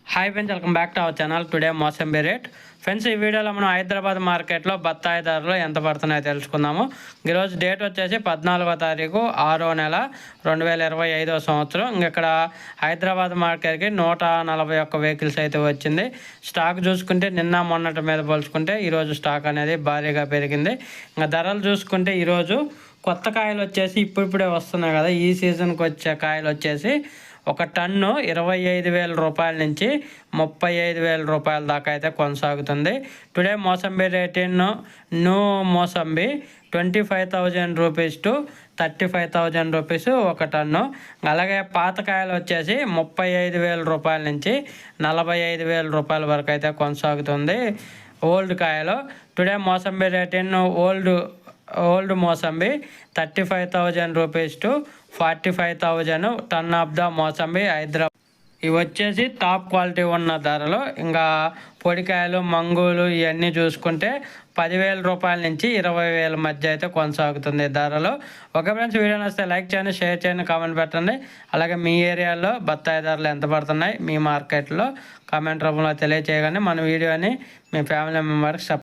Hi friends, welcome back to our channel. Today mosambi rate. Friends, ఈ వీడియోలో మనం హైదరాబాద్ మార్కెట్లో బత్తాయి ధరలు ఎంత పడుతున్నాయో తెలుసుకుందాము. ఈరోజు డేట్ వచ్చేసి 14వ తారీఖు 6వ నెల 2025వ సంవత్సరం. ఇక్కడ హైదరాబాద్ మార్కెట్కి 141 వెహికల్స్ అయితే వచ్చింది. స్టాక్ చూసుకుంటే నిన్న మొన్నటి మీద పోల్చుకుంటే ఈరోజు స్టాక్ అనేది భారీగా పెరిగింది. ఇంకా ధరలు చూసుకుంటే ఈరోజు కొత్త కాయలు వచ్చేసి ఇప్పుడిప్పుడే వస్తున్నాయి కదా, ఈ సీజన్కి వచ్చే కాయలు వచ్చేసి ఒక టన్ను 25,000 రూపాయల నుంచి 35,000 రూపాయల దాకా అయితే కొనసాగుతుంది. Today mosambi rate in new mosambi 25,000 rupees to 35,000 rupees ఒక టన్ను. అలాగే పాతకాయలు వచ్చేసి 35,000 రూపాయల నుంచి 45,000 రూపాయల వరకు అయితే కొనసాగుతుంది. ఓల్డ్ కాయలు today mosambi rate in old mosambi 35,000 rupees to 45,000 ton of the mosambi Hyderabad. ఇవి వచ్చేసి టాప్ క్వాలిటీ ఉన్న ధరలు. ఇంకా పొడికాయలు, మంగూలు ఇవన్నీ చూసుకుంటే 10,000 రూపాయల నుంచి 20,000 మధ్య అయితే కొనసాగుతుంది ధరలు. ఓకే ఫ్రెండ్స్, వీడియో నచ్చితే లైక్ చేయండి, షేర్ చేయండి, కామెంట్ పెట్టండి. అలాగే మీ ఏరియాలో బత్తాయి ధరలు ఎంత పడుతున్నాయి మీ మార్కెట్లో కామెంట్ రూపంలో తెలియచేయగానే మన వీడియోని మీ ఫ్యామిలీ మెంబర్కి